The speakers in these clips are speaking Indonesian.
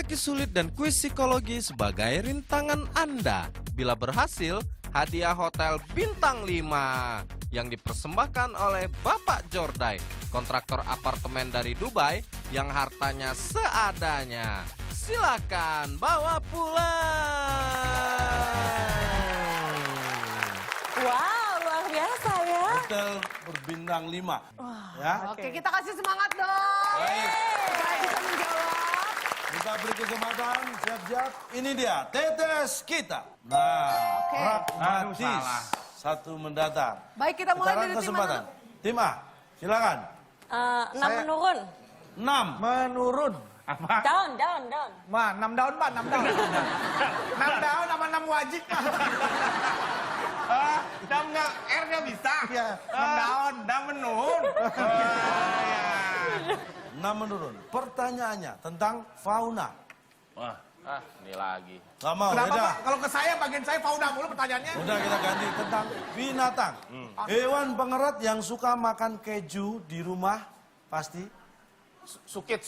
teka-teki sulit dan kuis psikologi sebagai rintangan Anda. Bila berhasil, hadiah hotel bintang 5 yang dipersembahkan oleh Bapak Jordai, kontraktor apartemen dari Dubai yang hartanya seadanya. Silakan bawa pulang. Wow, luar biasa ya. Hotel berbintang 5. Ya. Oke, kita kasih semangat dong. Baik. Supaya bisa menjawab. Kita beri kesempatan, siap-siap. Ini dia, tetes kita. Nah, Oke. pragmatis. Satu mendatang. Baik, kita mulai Sekarang dari tim kesempatan. mana? Tim A, silakan. 6 menurun. 6. Menurun. Down. 6 daun, Pak, 6 daun. 6 daun sama 6 wajib, Pak. 6 nggak, R-nya bisa. Iya, 6 daun. 6 menurun. 6 menurun. Pertanyaannya tentang fauna. Wah, ini lagi. Gak mau, Kenapa, beda. Pak? Kalau ke saya, bagian saya fauna mulu pertanyaannya. Udah kita ganti tentang binatang. Hewan pengerat yang suka makan keju di rumah pasti. Sukit.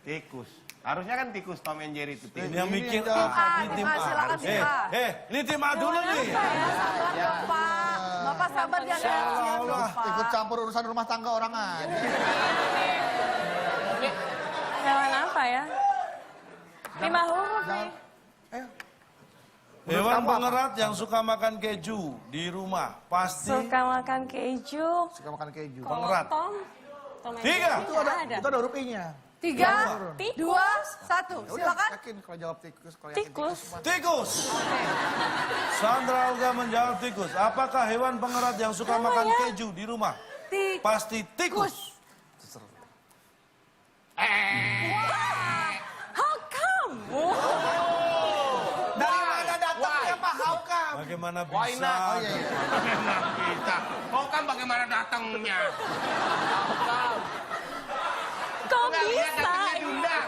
Tikus. Harusnya kan tikus Tom and Jerry itu. Ini yang mikir Tim A, ini tim A, silakan tim A. ini tim A dulu nih. Sabar dong, Pak. Bapak sabar jangan siap dong, Pak. Ikut campur urusan rumah tangga orang aja. Hewan apa ya? 5 huruf nih. Hewan pengerat yang suka makan keju di rumah pasti. Suka makan keju. Suka makan keju. Kalau Pengerat. Tom and 3. Jerry Itu nggak ada huruf I-nya. 3, Tikus. 2, 1. Silakan. Yakin kalau jawab tikus. Kalau yakin Tikus. Tikus. Sandra Olga menjawab tikus. Apakah hewan pengerat yang suka makan keju di rumah? Pasti tikus. How come? Dari mana datangnya, Pak? How come? Bagaimana Why bisa? not? Bagaimana bisa? Kau kan bagaimana datangnya? Kok Nggak lihat bisa? datangnya diundang.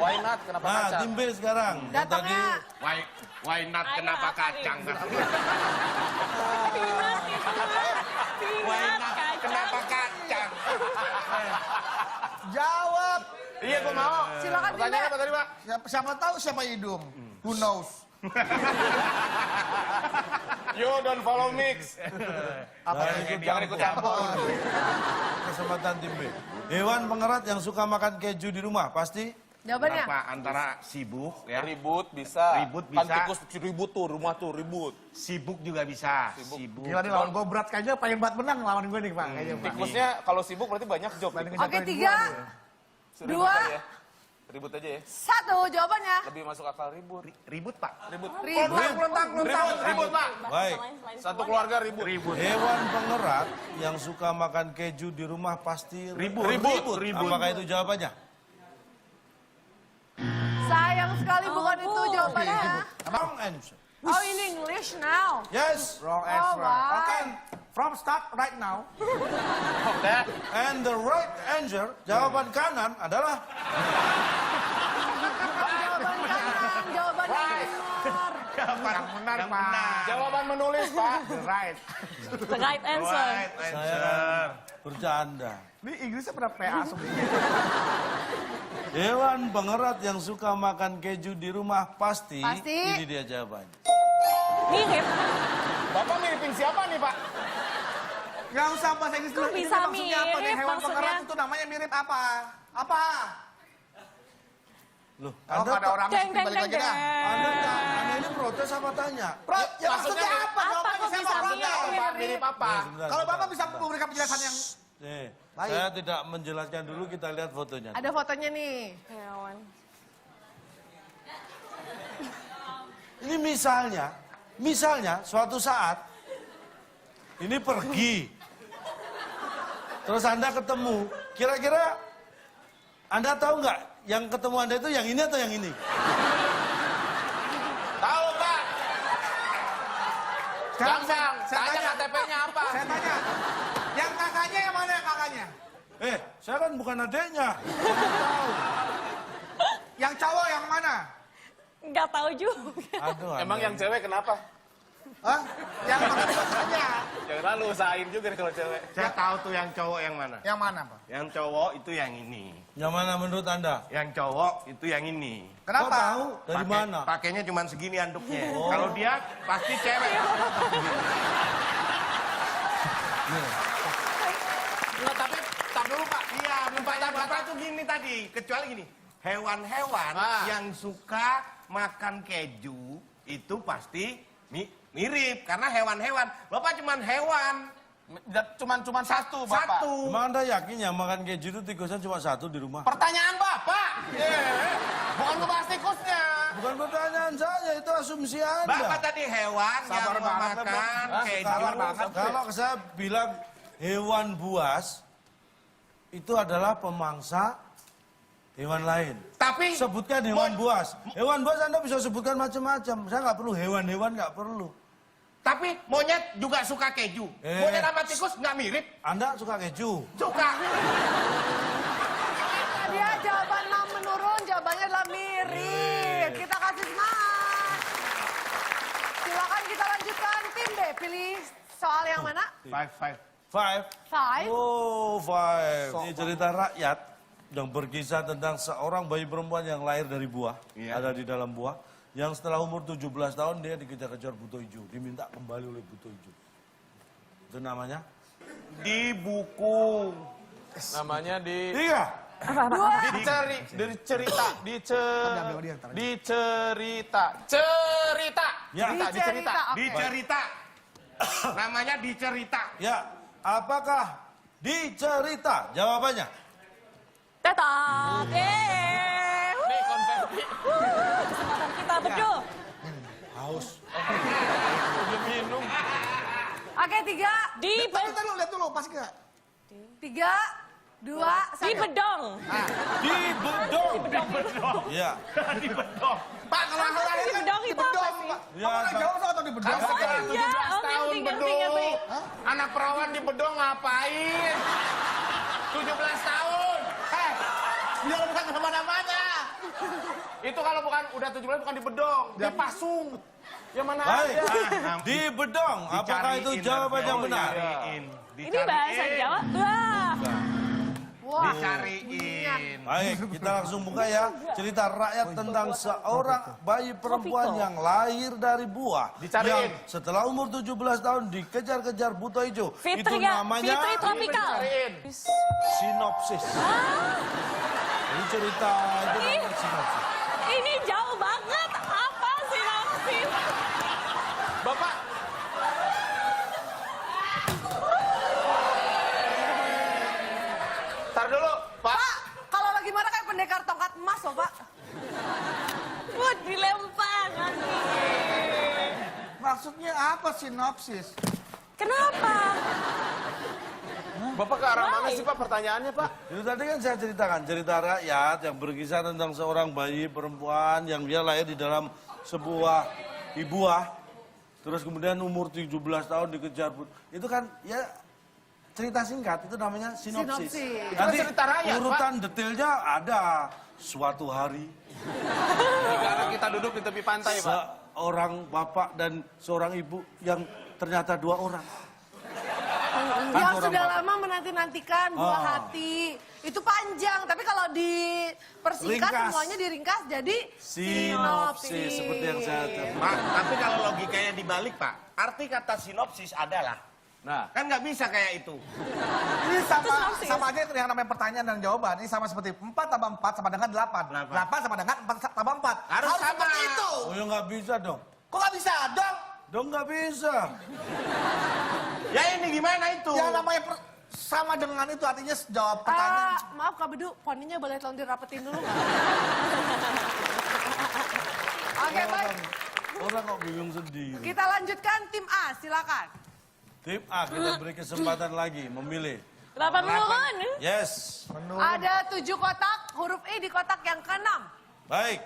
Why not? Kenapa Nah, kacang? tim B sekarang. Yang tadi Datangnya. Why not? Kenapa kacang? Why not? Kenapa kacang? Jawab. Iya, gua mau. Silakan tim B. Pertanyaan apa tadi, Pak? Siapa tahu siapa hidung? Who knows? You don't follow mix. Jangan ikut campur. kesempatan tim B. Hewan pengerat yang suka makan keju di rumah pasti. Jawabannya. Apa antara sibuk ya? Ribut bisa. Ribut Kan bisa. tikus ribut tuh, rumah tuh ribut. Sibuk juga bisa. Sibuk. Gila nih lawan gue berat kayaknya pengen banget menang lawan gue nih, Pak. Kayaknya, Pak. Tikusnya kalau sibuk berarti banyak job. Oke, 3, Ribut 2, aja ya. Ribut aja ya. 1. Jawabannya. Lebih masuk akal ribut. Ribut, Pak. Ribut. Ribut, Pak. Baik. Satu keluarga ribut. Hewan pengerat yang suka makan keju di rumah pasti Ribut. Apakah itu jawabannya? Sayang sekali bukan itu jawabannya. Wrong answer. Oh, in English now. Yes. Wrong Oh, answer. why? Okay, from start right now. And the right answer, jawaban kanan adalah Jawaban kanan, jawaban yang benar. Yang benar, Pak. Jawaban menulis, Pak. Right. The right answer. saya kan bercanda. Ini Inggrisnya pernah PA sebenarnya. Hewan pengerat yang suka makan keju di rumah pasti. Pasti. Ini dia jawabannya. Mirip. Bapak miripin siapa nih, Pak? Nggak usah bahasa Inggris dulu. Kok Ini bisa maksudnya apa nih? mirip Hewan maksudnya? pengerat itu namanya mirip apa? Apa? Loh, Kalau nggak ada orang Deng, mesti deng, balik deng, lagi dah. Anda ini protes apa tanya? Ya maksudnya apa? Apa Jawabannya kok saya bisa mau mirip? protes. Pak, mirip apa? Sebentar, Kalau sebentar, Bapak bisa sebentar. memberikan penjelasan yang... Nih, Baik. saya tidak menjelaskan dulu, kita lihat fotonya. Ada fotonya nih. Hewan. Ini misalnya suatu saat ini pergi, terus Anda ketemu, kira-kira Anda tahu nggak yang ketemu Anda itu yang ini atau yang ini? Tahu, Pak. Sekarang Gampang. saya Tanya tanya. KTP-nya apa? Saya tanya. Yang kakaknya yang mana yang kakaknya? Saya kan bukan adeknya. Yang cowok yang mana? Nggak tahu juga. Aduh, Emang Anda yang cewek kenapa? Hah? Yang makan biasanya. Jangan lalu usahain juga nih kalau cewek. Saya tahu tuh yang cowok yang mana. Yang mana, Pak? Yang cowok itu yang ini. Yang mana menurut Anda? Yang cowok itu yang ini. Kenapa? Kok tahu? Dari Pakai- mana? Pakainya cuma segini anduknya. Kalau dia pasti cewek. Enggak, tapi tar dulu Pak. Iya, batas tuh gini tadi. Kecuali gini, hewan-hewan yang suka makan keju itu pasti mirip. Karena hewan-hewan. Bapak cuman hewan. Cuman satu Bapak. Satu. Emang Anda yakin yang makan keju itu tikusnya cuma satu di rumah? Pertanyaan Bapak. Bukan ngebahas tikusnya. Bukan pertanyaan saya, itu asumsi Anda. Bapak tadi hewan Sabar yang banget, makan Bang. keju. Kalau saya bilang hewan buas, itu adalah pemangsa hewan lain. Tapi Sebutkan hewan buas. Hewan buas Anda bisa sebutkan macam-macam. Saya nggak perlu hewan-hewan, nggak perlu. Tapi monyet juga suka keju. Monyet sama tikus nggak mirip. Anda suka keju? Suka. Dia jawaban 6 menurun, jawabannya adalah mirip. Kita kasih semangat. Silakan kita lanjutkan. Tim B, pilih soal yang mana? Five. Five. 5. Oh, five. Ini cerita rakyat yang berkisah tentang seorang bayi perempuan yang lahir dari buah. Iya. Ada di dalam buah. Yang setelah umur 17 tahun dia dikejar-kejar buto hijau. Diminta kembali oleh buto hijau. Itu namanya? Di buku. Namanya di Tiga. dicerita. Ya. Dicerita. Oke. Dicerita. Namanya dicerita. Ya. Apakah dicerita? Jawabannya. Tetot. Nih konversi. Kesempatan kita berdua. Haus. Udah minum. Oke, 3, Lihat dulu, pas nggak? 3, 2, 1. Di bedong. Di bedong. Ya. Di bedong. Pak, kalau hal lain Di kan bedong di itu apa bedong, sih? Pak. Ya, Kamu nggak jawab atau di bedong? Kan sekarang Oh, 17 iya. Oh, tahun ngerti, ngerti, bedong. ngerti. Anak perawan di bedong ngapain? 17 tahun. Dia bukan kemana-mana. Itu kalau bukan udah 17 bukan di bedong, di pasung. Yang mana Baik. ada? Di bedong. Apakah itu jawaban yang benar? Ini bahasa Jawa. Wah. Wah. Dicariin. Baik, kita langsung buka ya. Cerita rakyat tentang seorang bayi perempuan yang lahir dari buah. Dicariin. Yang setelah umur 17 tahun dikejar-kejar buto hijau. Itu Fitri ya, namanya Fitri Tropikal. Cariin. sinopsis. Ini cerita itu namanya sinopsis. Ini jauh banget. Apa sinopsis? Bapak, tar dulu, Pak. Pak, kalau lagi marah kayak pendekar tongkat emas loh, Pak. Wah, dilempar nanti. Maksudnya apa sinopsis? Kenapa? Bapak ke arah mana sih Pak pertanyaannya Pak? Itu tadi kan saya ceritakan cerita rakyat yang berkisah tentang seorang bayi perempuan yang dia lahir di dalam sebuah buah. Terus kemudian umur 17 tahun dikejar. Itu kan ya cerita singkat, itu namanya sinopsis. Sinopsis. Nanti Itu cerita rakyat, urutan detailnya ada. Suatu hari Sekarang kita duduk di tepi pantai Pak. seorang bapak dan seorang ibu yang ternyata dua orang. Kan Yang seorang sudah bapak. lama menanti-nantikan buah hati. Itu panjang, tapi kalau dipersingkat Ringkas. semuanya diringkas jadi Sinopsis seperti yang saya katakan. Pak, tapi kalau logikanya dibalik, Pak, arti kata sinopsis adalah, Nah, kan nggak bisa kayak itu. Ini sama sinopsis. sama aja yang namanya pertanyaan dan jawaban. Ini sama seperti 4 tambah 4 sama dengan 8. 8 sama dengan 4 tambah 4. Harus sama. seperti itu. Oh ya nggak bisa dong. Kok nggak bisa dong? Dong nggak bisa. Ya ini gimana itu? Yang namanya sama dengan itu artinya jawab pertanyaan. maaf Kak Bedu, poninya boleh tolong dirapetin dulu nggak? Oke, baik. Orang kok bingung sendiri. Kita lanjutkan tim A, silakan. Tim A kita beri kesempatan lagi memilih. 8 menurun. Yes. Ada 7 kotak, huruf I di kotak yang ke-6. Baik.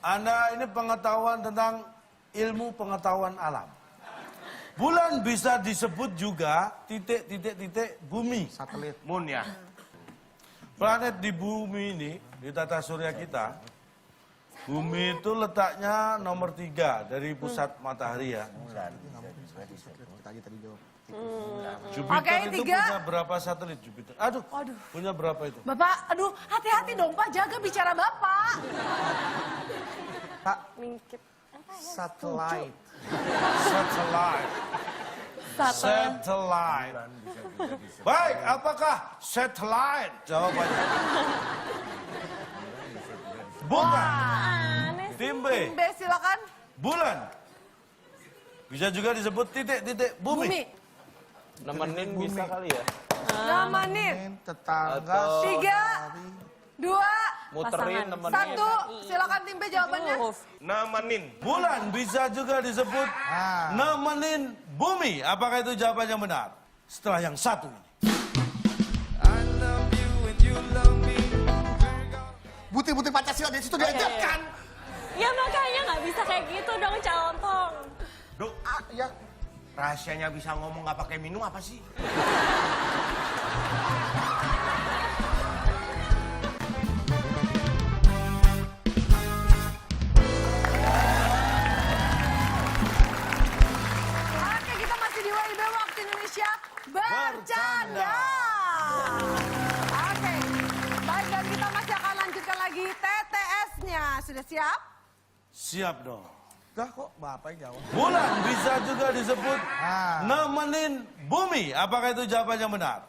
Anda ini pengetahuan tentang ilmu pengetahuan alam. Bulan bisa disebut juga titik bumi. Satelit. Moon ya. Planet di bumi ini, di tata surya kita, Bumi itu letaknya nomor 3 dari pusat matahari ya. Jupiter Oke, itu 3. punya berapa satelit Jupiter? Aduh, punya berapa itu? Bapak, aduh, hati-hati dong Pak, jaga bicara Bapak. Mingkit. Satellite. Satellite. Satellite. Baik, apakah satellite? Jawabannya. Bukan. Aneh sih. Tim B, Tim B silakan. bulan. Bisa juga disebut titik-titik bumi. Bumi. Nemenin bisa kali ya. Nemenin. Tetangga. 3, 2, Muterin Pasangan. nemenin. 1. Silakan tim B jawabannya. Huruf. Nemenin. Bulan bisa juga disebut nemenin bumi. Apakah itu jawaban yang benar? Setelah yang satu ini. Butir-butir Pancasila di situ diajarkan. Ya makanya nggak bisa kayak gitu dong, Calontong. Duh, Ya. rahasianya bisa ngomong nggak pakai minum apa sih? Oke, kita masih di WIB Waktu Indonesia Bercanda. Oke, baik dan kita masih akan lanjutkan lagi TTS-nya. Sudah siap? Siap dong. Dah kok Bapak yang jawab. Bulan bisa juga disebut nemenin bumi. Apakah itu jawaban yang benar?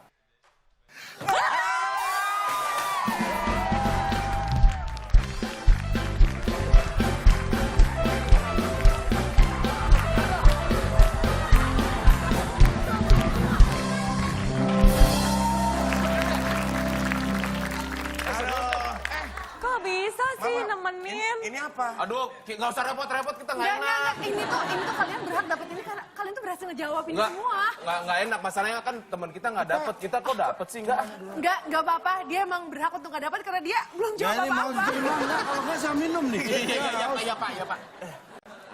Kok bisa sih nemenin? Ini apa? Aduh, nggak usah repot-repot, kita nggak Enggak, enak. Ini tuh kalian berhak dapat ini karena kalian tuh berhasil ngejawab ini Nggak, semua. nggak enak. Masalahnya kan teman kita nggak dapet. Kita kok dapet sih nggak? Enggak apa-apa. Dia emang berhak untuk nggak dapat karena dia belum Ya jawab ini mau apa-apa. diterima enggak? Kalau nggak saya minum nih. Iya Pak.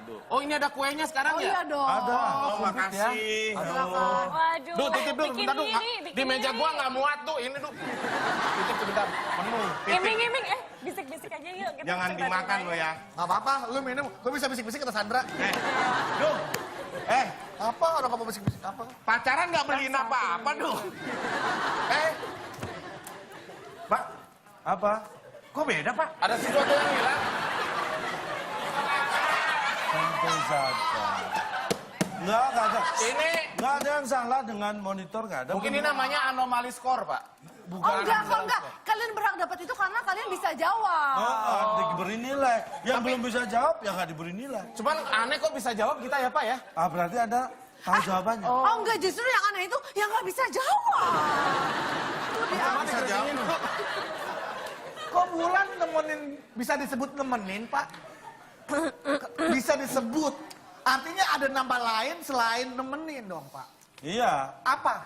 Aduh. Oh ini ada kuenya sekarang Oh ya? iya dong. Ada. Oh, makasih. Silakan. Waduh. Duh, titip dulu, bikin bentar dulu. iri, Di bikin meja iri. gua nggak muat tuh, ini tuh. Titip sebentar, penuh. Iming-iming, bisik-bisik aja yuk. Kita Jangan cerita-cerita dimakan yuk. lo ya. Gak apa-apa, lu minum. Gue bisa bisik-bisik kata Sandra. Duh, Apa orang kamu bisik-bisik apa? pacaran nggak beliin apa-apa duh. Pak, Apa? kok beda Pak? Ada sesuatu yang hilang. Santai saja. Enggak ada. Ini Enggak ada yang salah dengan monitor, enggak ada. mungkin ini namanya anomali skor, Pak. Oh enggak, kok enggak. Kalian berhak dapat itu karena kalian bisa jawab. Diberi nilai. Yang belum bisa jawab, ya nggak diberi nilai. Cuman aneh kok bisa jawab kita ya, Pak ya? Ah, berarti Anda tahu jawabannya. Oh enggak, justru yang aneh itu yang nggak bisa jawab. Itu dia. Bisa jawab. Kok bulan nemenin, bisa disebut nemenin, Pak? Bisa disebut. Artinya ada nama lain selain nemenin dong, Pak. Iya. Apa?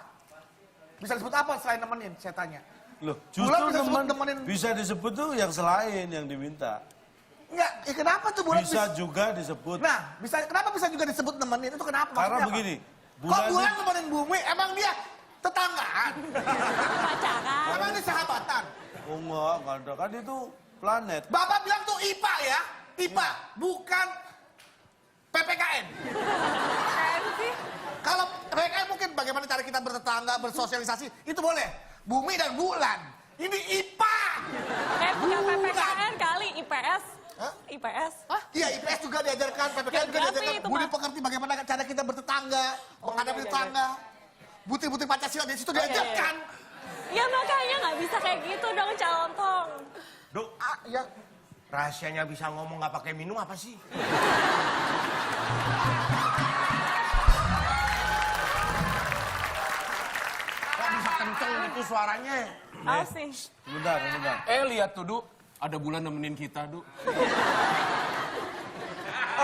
Bisa disebut apa selain nemenin, saya tanya. Loh, Bulan justru bisa disebut temen nemenin. bisa disebut tuh yang selain yang diminta. Enggak, kenapa tuh bulan Bisa juga disebut. Nah, kenapa bisa juga disebut nemenin? Itu kenapa? Karena Maksudnya apa? begini, Kok bulan bulan itu- nemenin bumi? Emang dia tetanggaan? Pacaran. Emang dia sahabatan? Oh enggak ada. Kan itu planet. Bapak bilang tuh IPA ya? IPA, bukan PPKN. Kalau PPKN mungkin bagaimana cara kita bertetangga, bersosialisasi, itu boleh. Bumi dan bulan. Ini IPA. Bukan Bukan. PPKN kali, IPS. Hah? IPS. Iya, IPS juga diajarkan, PPKN juga Geografi diajarkan. itu, Budi Pak. pekerti bagaimana cara kita bertetangga, menghadapi tetangga. Butir-butir Pancasila di situ diajarkan. Ya makanya nggak bisa kayak gitu dong, Calontong. Duh, Ya, rahasianya bisa ngomong nggak pakai minum apa sih? Kok bisa kenceng gitu suaranya? Apa sih? Sebentar. Lihat tuh, Du. Ada bulan nemenin kita, Du.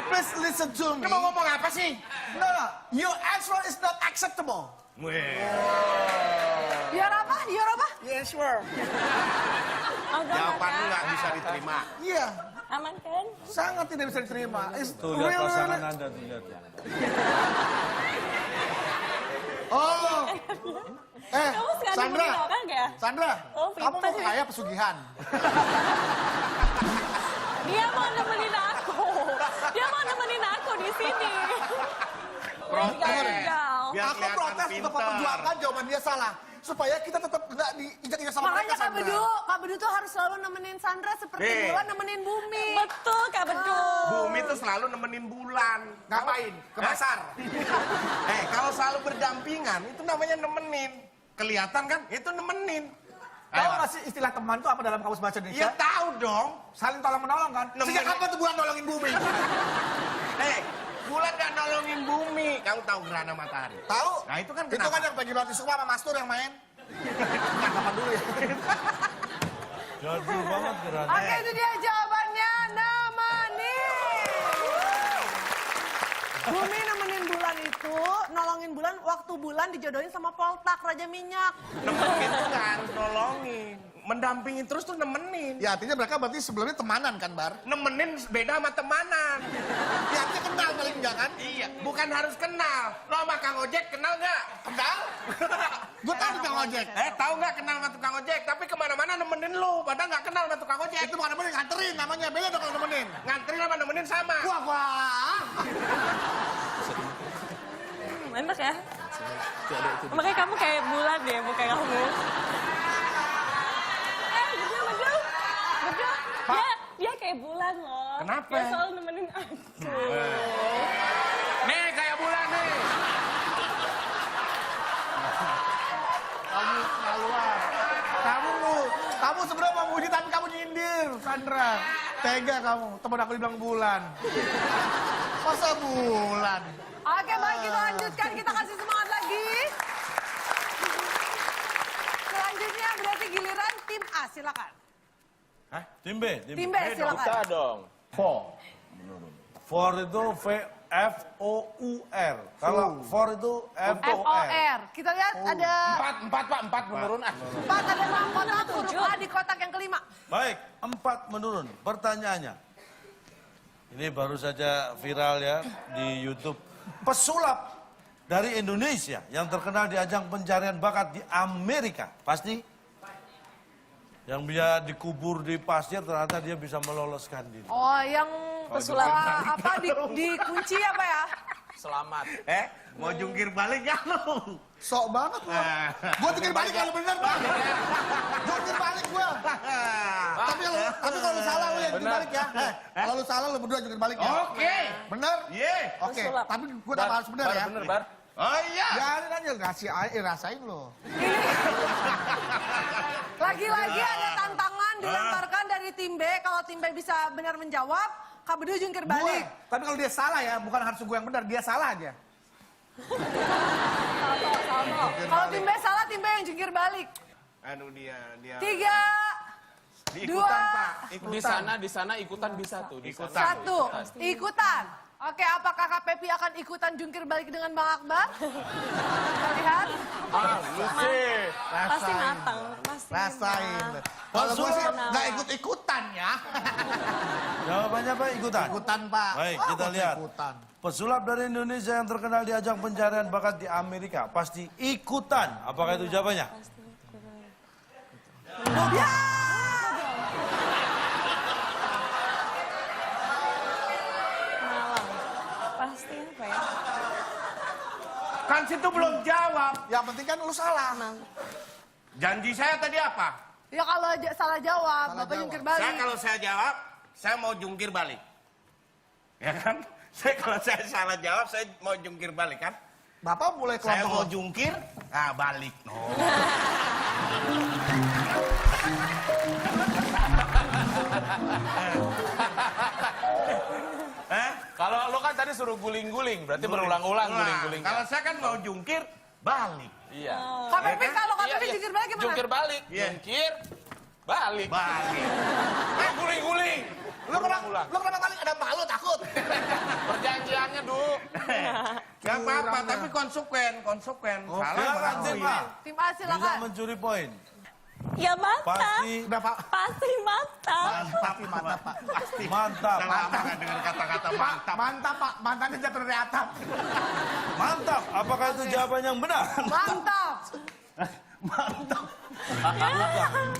please listen to me. Lu mau ngomong apa sih? No, your answer is not acceptable. Biar apa? Biar apa? Yes, sure. Oh, gak Jawaban lu apa-apa. nggak bisa diterima. Iya, Aman kan? sangat tidak bisa diterima. It's Tuh lihat really, pasangan really- Anda tuh lihat. Oh, Kamu suka Sandra, nemenin orang ya? Sandra, Oh, kamu mau pintar ya. kaya pesugihan? Dia mau nemenin aku. Dia mau nemenin aku di sini. Gagal. Biar Aku kelihatan protes untuk pinter. memperjuangkan jawaban dia salah. Supaya kita tetap nggak diinjak-injak sama Makanya mereka, Sandra. Kak Bedu tuh harus selalu nemenin Sandra seperti Nih. Bulan nemenin Bumi. Betul, Kak Bedul. Bumi tuh selalu nemenin bulan. Ngapain? Ke pasar. Kalau selalu berdampingan, itu namanya nemenin. Kelihatan kan? Itu nemenin. Tahu nggak sih istilah teman itu apa dalam kamus bahasa Ya Indonesia? tahu dong. Saling tolong menolong kan? Nemenin. Sejak kapan tuh Bulan nolongin Bumi? Bulan gak nolongin bumi. Kamu tahu gerhana matahari? Tahu? Nah, itu kan Itu kenapa? kan yang Peggy Melati Sukma sama Mas Tur yang main. Kapan dulu ya? Jadul banget gerhana. Oke, itu dia jawabannya, nemenin. Bumi nemenin Bulan itu, nolongin Bulan waktu Bulan dijodohin sama Poltak, Raja Minyak. Nemenin tuh gak harus nolongin. Mendampingin terus tuh nemenin. Ya artinya mereka berarti sebelumnya temanan kan, Bar? Nemenin beda sama temanan. Ya artinya kenal paling enggak kan? Iya, bukan harus kenal. Lo sama Kang Ojek kenal nggak? Kenal? Gue tahu tukang ojek. Tahu nggak kenal sama tukang ojek? Tapi kemana-mana nemenin lu, padahal nggak kenal sama tukang ojek. Itu bukan nemenin, nganterin namanya. Beda dong kalau nemenin. Nganterin sama nemenin sama. Wah. Enak ya? Makanya kamu kayak Bulan deh, bukan kamu. Bedul. Dia kayak Bulan loh. Kenapa? Dia selalu nemenin aku. Nih kayak bulan nih. Kamu keluar. Kamu sebenarnya mau muji tapi kamu nyindir, Sandra. Tega kamu. Temen aku dibilang Bulan. Masa Bulan? Oke, baik kita lanjutkan, kita kasih semangat lagi. Selanjutnya berarti giliran tim A, silakan. Tim B. Tim B, silakan. Kita dong. For itu F-O-U-R. Kalau for itu F-O-R. FOR. Kita lihat ada Empat pak, empat menurun ah. 4, ada 6 kotak, huruf A di kotak yang kelima. Baik, 4 menurun. Pertanyaannya. Ini baru saja viral ya di YouTube. Pesulap dari Indonesia yang terkenal di ajang pencarian bakat di Amerika. Pasti? Yang dia dikubur di pasir ternyata dia bisa meloloskan diri. Oh, yang pesulap apa dikunci apa ya? Selamat. Mau jungkir balik ya lu? Sok banget lo. Gue jungkir balik kalau bener, Bang. Gue jungkir balik gue. Tapi kalau lu salah lu yang jungkir balik ya. Kalau lu salah lu berdua jungkir balik ya. Oke. Bener? Iya. Oke. Pesulap. Tapi gue tak harus bener ya. Bener, Bar. Oh iya. Biarin aja, rasain lo. Lagi-lagi ada tantangan dilemparkan dari tim B. Kalau tim B bisa benar menjawab, Kak Bedu jungkir balik. Tapi kalau dia salah ya, bukan harus gue yang benar, dia salah aja. Kalau tim B salah, tim B yang jungkir balik. Aduh dia. 3, Ikutan Pak. Di sana ikutan bisa tuh. Di sana. 1, ikutan. Oke, apakah Kak Pepi akan ikutan jungkir balik dengan Bang Akbar? Kita lihat. Lu sih. Pasti matang. Pasti Rasain. matang. Kalau gue sih Kenapa? nggak ikut-ikutan ya. Jawabannya apa? Ikutan. Ikutan, Pak. Baik, Oh, kita masa lihat. Ikutan. Pesulap dari Indonesia yang terkenal di ajang pencarian bakat di Amerika. Pasti ikutan. Apakah itu jawabannya? Malang. Pasti apa ya? Kan situ belum jawab. Yang penting kan lu salah. Janji saya tadi apa? Ya kalau salah jawab, Salah Bapak jawab. jungkir balik. Kalau saya jawab, saya mau jungkir balik. Ya kan? Kalau saya salah jawab, saya mau jungkir balik kan? Bapak mulai Saya mau kelompok jungkir, balik. No. Kalau lo kan tadi suruh guling-guling, berarti berulang-ulang guling-guling. Kalau saya kan mau jungkir, balik. Iya. Kak Pepi kalau Kak Iya, Pepi iya. jungkir balik gimana? Jungkir balik, Iya. jungkir, balik. Balik. Guling-guling. Lu kenapa balik? Ada malu takut? Perjanjiannya, Du. Gak apa-apa, tapi konsekuen. Salah Silakan mengakui. tim A. Tim A Bisa silakan. mencuri poin. Ya mantap. Pasti Udah, Pak. Pasti mantap. Mantap, Pak. Pasti. mantap. Saya lama gak dengar kata-kata mantap. Mantap, Pak. Mantannya jatuh dari atap. Mantap. Apakah itu jawaban yang benar? Mantap. Mantap.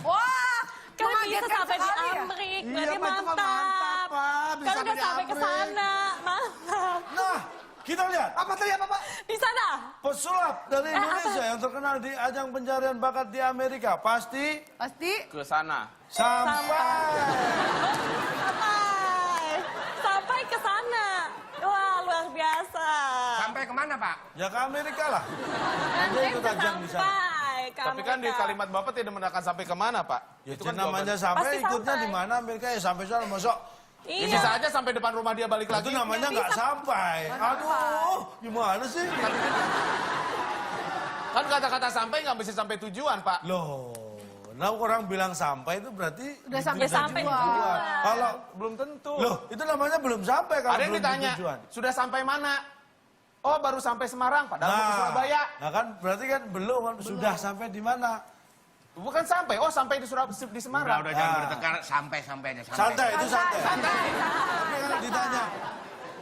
Wah, Kan bisa mengagetkan sampai di sekali ya. Amerika. Iya, Berarti Pak, itu kan mantap. mantap. apa? Bisa Kan udah sampai ke sana. Maaf. Nah, kita lihat. Apa tadi apa, Pak? Di sana. Pesulap dari Indonesia yang terkenal di ajang pencarian bakat di Amerika. Pasti Pasti Ke sana. sampai. Sampai ke sana. Wah, luar biasa. Sampai kemana, Pak? Ya ke Amerika lah. Dan Dia saya ikut bisa ajang di sana. sampai ke Tapi kan di Amerika. kalimat Bapak tidak menerangkan sampai kemana, Pak? Ya Itu itu kan namanya jawaban. sampai, Pasti ikutnya sampai. di mana Amerika ya sampai sana. Masuk. Ya, Iya. bisa aja sampai depan rumah dia balik lagi. Itu namanya nggak sampai. Aduh, gimana sih? Kan kata-kata sampai nggak bisa sampai tujuan, Pak. Loh, nah orang bilang sampai itu berarti udah sampai sampai tujuan. tujuan. Kalau Belum tentu. loh, itu namanya belum sampai kalau Ada yang belum ditanya, di tujuan. sudah sampai mana? Oh, baru sampai Semarang, padahal mau ke Surabaya. Nah kan berarti kan belum kan sudah sampai di mana? Bukan sampai, oh sampai di Semarang. Udah jangan bertengkar, sampai aja. Santai itu santai. Santai. Tapi kan ditanya,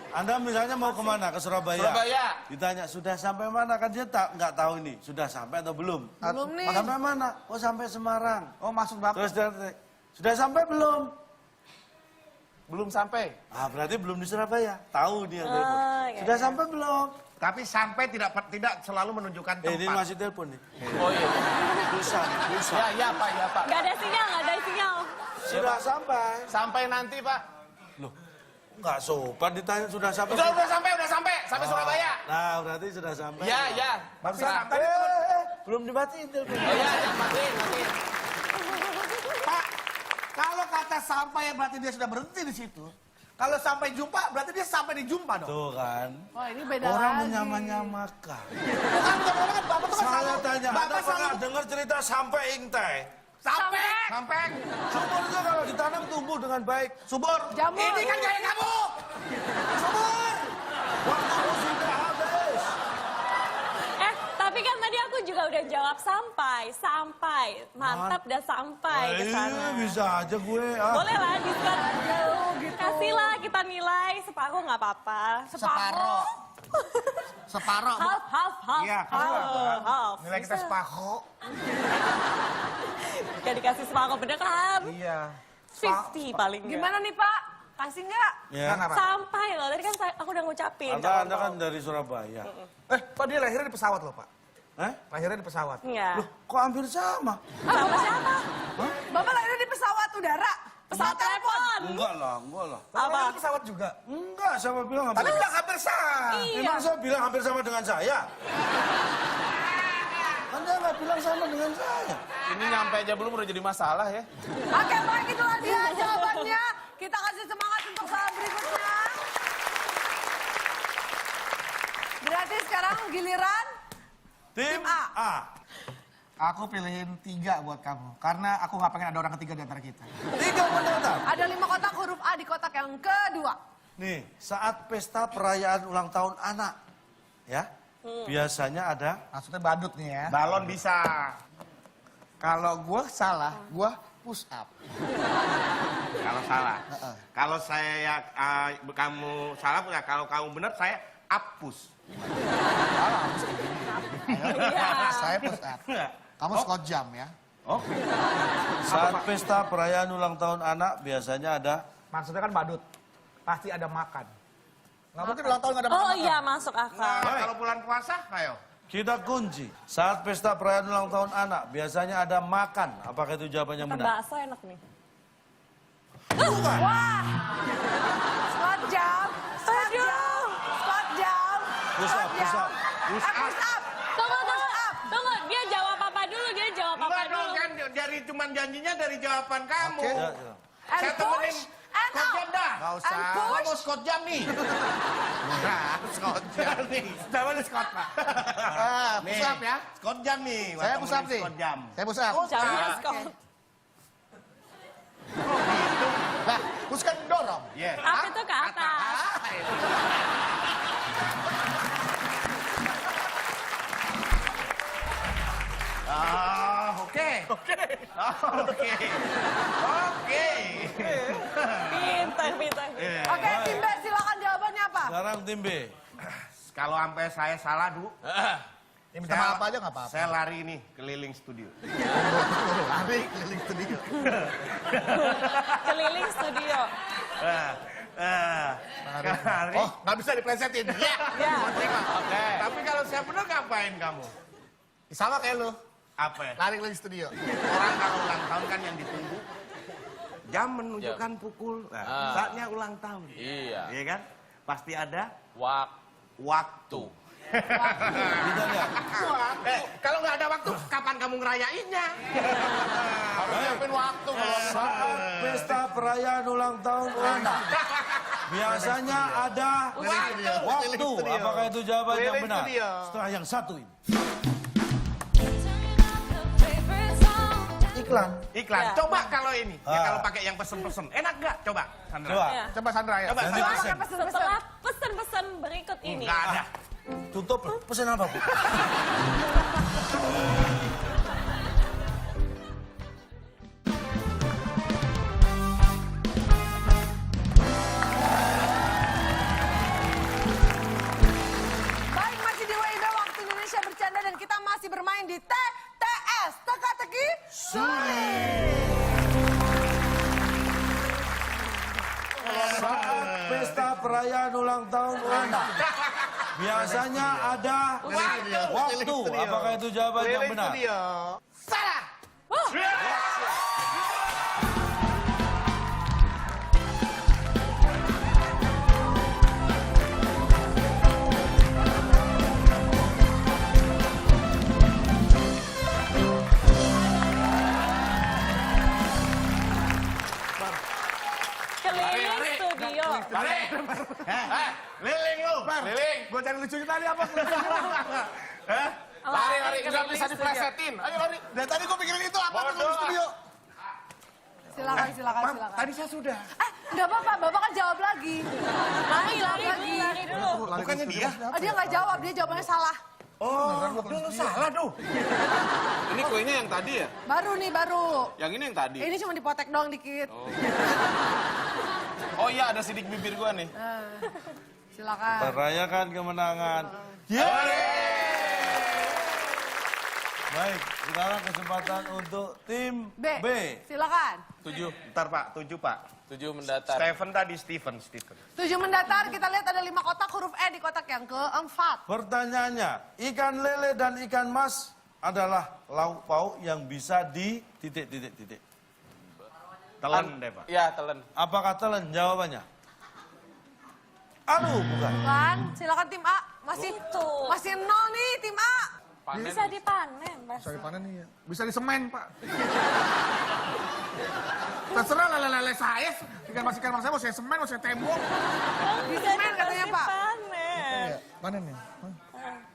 Anda misalnya mau kemana? Ke Surabaya. Surabaya. Ditanya sudah sampai mana kan dia nggak tahu ini sudah sampai atau belum. Belum nih. Sampai mana? Oh sampai Semarang. Oh, maksud Bapak. Terus dia tanya, sudah sampai belum? Belum sampai. Ah berarti belum di Surabaya. Tahu dia telepon. iya, Sudah iya. sampai belum? Tapi sampai tidak selalu menunjukkan Ini tempat. masih telepon nih. Oh iya. Pulsa, pulsa. Ya, Pak, ya, Pak. Nggak ada sinyal, nggak ada sinyal. Sudah sampai. Sampai nanti, Pak. Loh, nggak sopan ditanya sudah sampai. Udah sampai. Sampai Surabaya. Nah, berarti sudah sampai. Ya. Bagus. Sampai. Belum dimatiin telepon. Oh iya, matiin. Pak, kalau kata sampai berarti dia sudah berhenti di situ. Kalau sampai jumpa berarti dia sampai di jumpa dong. Tuh kan. Wah, ini beda Orang lagi. menyamakan. Bukan kan Bapak tuh kan Saya selalu- tanya, Bapak Anda pernah selalu dengar cerita sampai ingtai? Sampai. Subur itu kalau ditanam tumbuh dengan baik. subur. Jamur. Ini kan gaya kamu. Subur. Waktu sudah habis. Tapi kan tadi aku juga udah jawab sampai. Mantap dan sampai ke sana. Bisa aja gue. Ah. Boleh lah, diskon. Kasihlah kita nilai separuh nggak apa-apa. Separoh. Separoh. Half. Iya, Half. Nilai kita separoh. Gak dikasih separuh, bener kan? Iya. 50 paling nggak. Gimana nih, Pak? Kasih nggak? Ya. Kenapa? Sampai loh, tadi kan aku udah ngucapin. Anda kan dari Surabaya. Pak dia lahirnya di pesawat loh, Pak. Eh? Lahirnya di pesawat. Iya. Loh, kok hampir sama? Sama siapa? Bapak lahirnya di pesawat udara. Pesawat telepon. Enggak lah. Apa? Lahirnya di pesawat juga. Enggak, sama bilang hampir. Tapi bilang hampir sama. Iya. Emang saya bilang hampir sama dengan saya? Anda nggak bilang sama dengan saya. Ini nyampe aja belum udah jadi masalah ya. Oke, baik itulah dia jawabannya. Kita kasih semangat untuk saat berikutnya. Berarti sekarang giliran Tim A. A. Aku pilihin 3 buat kamu. Karena aku nggak pengen ada orang ketiga di antara kita. 3 mendatang. ada 5 kotak huruf A di kotak yang kedua. Nih, saat pesta perayaan ulang tahun anak, ya, biasanya ada. Maksudnya badut nih ya. Balon bisa. Kalau gue salah, gue push up. Kalau salah. Kalau saya kamu salah punya, kalau kamu benar saya apus. Saya push up. Kamu squat jump ya. Oke. Saat pesta perayaan ulang tahun anak, biasanya ada. Maksudnya kan badut. Pasti ada makan. Nggak mungkin ulang tahun nggak ada makan. Oh iya, masuk akal. Nah, kalau bulan puasa, ayo. Kita kunci. Saat pesta perayaan ulang tahun anak, biasanya ada makan. Apakah itu jawabannya Makan benar? bakso enak nih. Wah. Squat jump. Squat Aduh. jump. Squat jump. Push up, push up. Push up. Push up. Tunggu, dia jawab apa dulu, Enggak dong, kan dari cuman janjinya dari jawaban kamu. Ya, ya. And Saya temenin push. And Scott jam out. dah. Nggak usah. And Gua push. mau Scott jam nih. Nah, Scott jam nih. Jawabannya squat, Pak. Nih, Push up ya. Scott jam nih. Saya push up nih. Scott jam. Saya push up. Jamnya Scott. Nah, push kan dorong. Yes. Up itu ke atas. Oke. Oke. Pintar. Oke, tim B silakan jawabannya apa? Sekarang tim B. Kalau sampai saya salah, Du. Ya, minta maaf aja nggak apa-apa. Saya lari nih keliling studio. Lari keliling studio. Keliling studio. Kemari. Oh, nggak bisa diplesetin. Ya. Ya. Oke. Tapi kalau saya bener ngapain kamu? Sama kayak lu. Apa ya? Lari keliling studio. Orang kalau ulang tahun kan yang ditunggu. Jam menunjukkan pukul. Nah, saatnya ulang tahun. Iya. Iya kan? Pasti ada Waktu. Kita lihat. Kalau nggak ada waktu, kapan kamu ngerayainnya? Harus nyiapin waktu. Saat pesta perayaan ulang tahun Anda, biasanya ada waktu. Apakah itu jawaban yang Keliling benar? studio. Setelah yang satu ini. Iklan. Iklan. Ya. Coba kalau ini. Ya Ah. kalau pakai yang pesen-pesen. Enak nggak? Coba, Sandra. Coba. Ya. Coba Sandra ya. Coba, Nanti Sandra. pesen. Setelah pesan-pesan berikut ini. Nggak ada. Tutup. Pesen apa, Bu? Baik, masih di WIB Waktu Indonesia Bercanda dan kita masih bermain di TTS, Teka-teki Sulit. Saat pesta perayaan ulang tahun Anda, biasanya ada waktu. Apakah itu jawaban yang Keliling benar? studio. Salah. Keliling studio. Liling lu. Liling. Gue cari lucunya tadi apa? Lari, nggak keliling bisa studio. diplesetin. Ayo lari. Dan tadi gue pikirin itu apa tuh keliling studio? Silakan. Tadi saya sudah. Enggak apa-apa, Bapak kan jawab lagi. Lari dulu. Bukannya dia? Oh, dia nggak jawab, dia jawabannya salah. Oh, lu salah tuh. Ini kuenya yang tadi ya? Baru nih, baru. Yang ini yang tadi. Ini cuma dipotek doang dikit. Oh iya, ada sidik bibir gua nih. Silakan. Merayakan kemenangan. Baik, sekarang kesempatan untuk tim B. Silakan. 7. Ntar Pak, 7 Pak. 7 mendatar. Steven tadi, Steven. 7 mendatar, kita lihat ada 5 kotak, huruf E di kotak yang keempat. Pertanyaannya, ikan lele dan ikan mas adalah lauk pauk yang bisa di titik. Telan deh Pak. Iya, telan. Apakah telan jawabannya? Aduh, bukan. Kan, silakan tim A. Itu. Masih 0 nih tim A. Bisa dipanen, Mas. Bisa dipanen nih ya. Bisa disemen, Pak. Terserah lele-lele saya. Ikan mas saya mau saya semen, mau saya tembok. Bisa main katanya, Pak. Panen. Panen ya?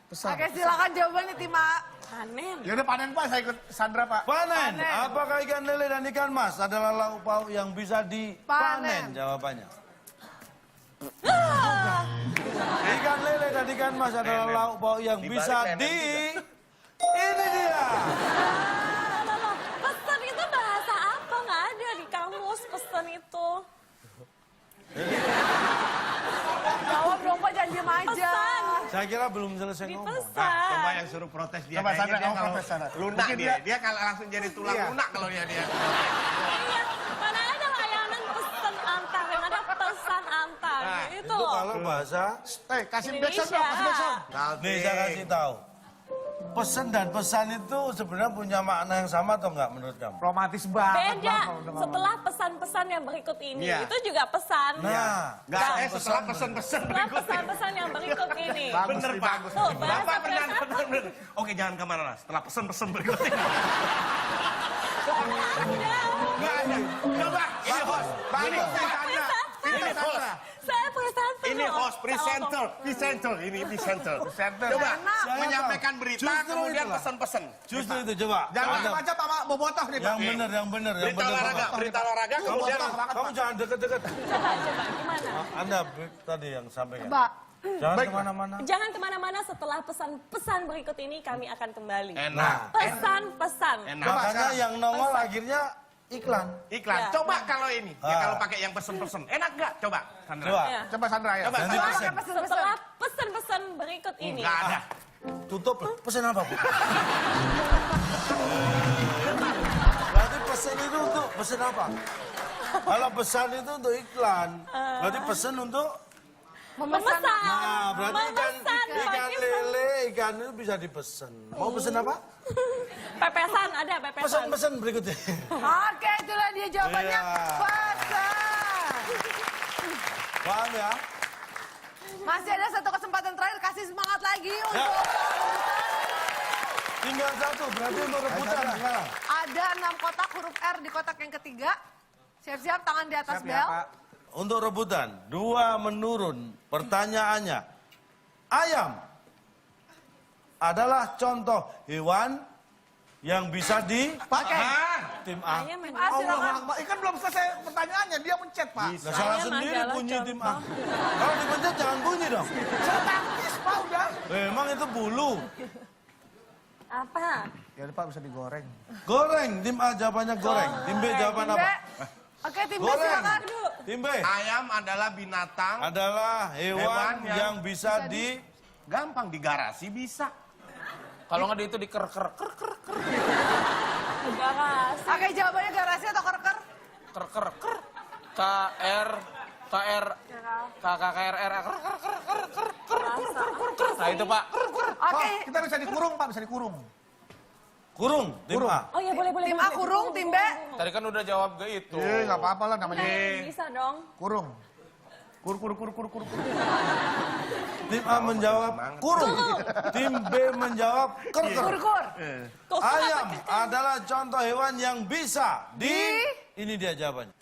Pesan. Oke, silakan jawabannya tim A. Panen. Ya udah panen Pak, saya ikut Sandra Pak. Panen. Apakah ikan lele dan ikan mas adalah lauk pauk yang bisa dipanen? Panen. Jawabannya. Ikan lele dan ikan mas adalah lauk pauk yang bisa di... Ini dia. Loh, pesan itu bahasa apa? Nggak ada di kamus pesan itu. Jawab dong, Pak, jangan diem aja. Pesan. Saya kira belum selesai ngomong. Nah, coba Dipesan. yang suruh protes dia. Coba, Kayaknya Sandra, dia kamu kalau protes, Sandra. lunak Mungkin dia. Dia kalau langsung jadi tulang Iya. lunak kalau dia. Iya, mana ada layanan pesan antar, yang ada pesan antar. Nah, Itu Itu loh. kalau bahasa... Kasih backsound dong, kasih backsound. Nih saya kasih tahu. Pesan dan pesan itu sebenarnya punya makna yang sama atau enggak menurut kamu? Romantis banget. Beda. Bang, kalau dengar Setelah pesan-pesan yang berikut ini, Iya. itu juga pesan. Nah, Enggak, setelah pesen-pesen Setelah berikutnya. pesan-pesan yang berikut ini. Bagus Bener nih, Pak. bagus. Tuh, bahasa Bapak benar, pesan. benar. Oke, jangan kemana-mana. Setelah pesen-pesen berikutnya. Nggak ada. Coba, ini host. Ini Sandra. Ini host. Saya presenter. Ini loh. host, presenter. Ini presenter. Coba, Saya menyampaikan tahu. berita, Justru kemudian itulah. pesen-pesen. Justru itu coba. Jangan Anda- macam sama bobotoh nih Pak. yang benar, yang Berita olahraga, kemudian Kamu jangan deket-deket. Coba, gimana? Anda tadi yang sampaikan. Coba. Jangan kemana-mana. Jangan kemana-mana, setelah pesan-pesan berikut ini kami akan kembali. enak. Pesan-pesan. Enak. Makanya yang nongol akhirnya iklan. Iklan. Ya. Coba kalau ini, ya Ah. kalau pakai yang pesen-pesen. Enak nggak? Coba, Sandra. Coba. Ya. Coba Sandra ya. Coba, Nanti Sandra. pesen. Setelah pesan-pesan berikut ini. Nggak ada. Tutup. Pesen apa, Bu? Berarti pesen itu untuk pesen apa? Kalau pesan itu untuk iklan. Berarti pesan untuk... Memesan. Nah, berarti ikan Memesan. lele, ikan itu bisa dipesan. Mau pesan apa? Pepesan, ada pepesan. Pesan-pesan berikutnya. Oke, itulah dia jawabannya. Iya. Pesan. Paham ya? Masih ada satu kesempatan terakhir, kasih semangat lagi untuk... Tinggal satu, berarti untuk rebutan sekarang. Ada 6 kotak huruf R di kotak yang ketiga. Siap-siap, tangan di atas Siap bel. ya, Pak. Untuk rebutan, 2 menurun. Pertanyaannya, ayam adalah contoh hewan yang bisa Pakai. tim A. Ayam yang Ah, silakan. Allah Akbar. Kan belum selesai pertanyaannya, dia mencet, Pak. Nah, salah Ayam sendiri adalah bunyi tim A. contoh. Kalau dipencet jangan bunyi dong. Saya tangkis, Pak, udah. Emang itu bulu. apa? Ya udah, Pak, bisa digoreng. Goreng, tim A jawabannya goreng. Tim B jawaban Tim B. apa? Oke, tim B Goreng. silakan. Tim B Ayam adalah binatang adalah hewan Hewan yang yang bisa di... gampang di garasi bisa. Kalau nggak di itu diker. Garas. Oke, jawabannya garasi atau kerker? KR Nah itu Pak. Oke. Kita bisa dikurung, Pak, bisa dikurung. Kurung, tim A. Oh iya boleh. Tim A kurung, tim B. Tadi kan udah jawab ke itu. Nggak apa-apa lah namanya. Bisa dong. Kurung. Kur. Tim A menjawab kurung. Tim B menjawab kerker. Kur-kur. Ayam adalah contoh hewan yang bisa di... Ini dia jawabannya.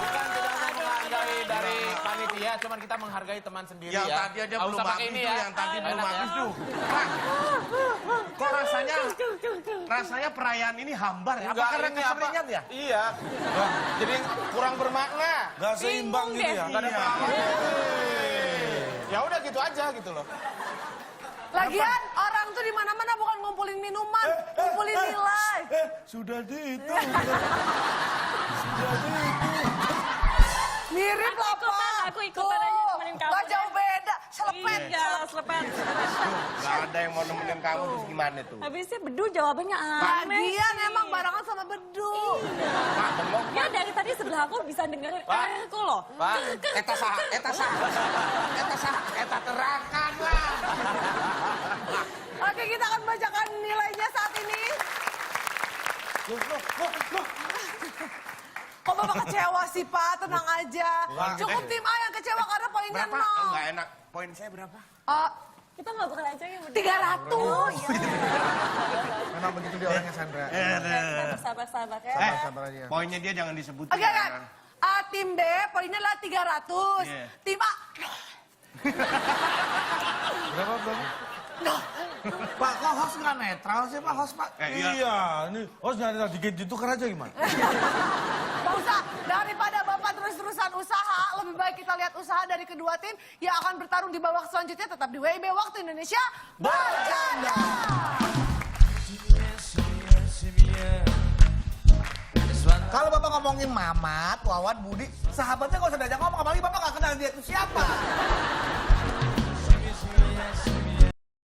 Bukan tidak mau menghargai dari panitia, cuman kita menghargai teman sendiri Yang ya. tadi aja Nggak belum usah pakai habis ini tuh, ya. yang tadi belum Enak habis ya. tuh. Kok rasanya perayaan ini hambar ya? Apa Enggak, karena ini apa? keseringan ya? Iya. Jadi kurang bermakna. Gak seimbang Bingung gitu deh. ya. Nggak ada pengalaman. Ya udah gitu aja gitu loh. Lagian orang tuh di mana-mana bukan ngumpulin minuman, ngumpulin nilai. Sudah dihitung. Mirip lah, Pak. Aku ikutan aja nemenin kamu. Gak jauh beda. Selepet. Iya, selepet. Gak ada yang mau nemenin kamu terus gimana tuh? Habisnya bedu jawabannya aneh. Lagian emang barengan sama bedu. Pak, bengong. Ya dari tadi sebelah aku bisa dengerin aku loh. Pak. Eta terangkan lah. Oke, kita akan bacakan nilainya saat ini. Kok Bapak kecewa sih, Pak? Tenang aja. Cukup tim A yang kecewa karena poinnya Berapa? 0. Enggak enak. Poin saya berapa? Kita ngobrol aja ya berdua. 300. Memang begitu dia orangnya, Sandra. Sabar-sabar ya. Sabar aja. Poinnya dia jangan disebutin. Oke, kan? Tim B poinnya adalah 300. Iya. Tim A Berapa? Pak, kok host nggak netral sih, Pak? Host, Pak. Iya, ini nyari dikit ditukar aja gimana? Gak usah, daripada Bapak terus-terusan usaha, lebih baik kita lihat usaha dari kedua tim yang akan bertarung di babak selanjutnya tetap di WIB Waktu Indonesia Bercanda. Kalau Bapak ngomongin Mamat, Wawan, Budi, sahabatnya nggak usah diajak ngomong, apalagi Bapak nggak kenal dia itu siapa.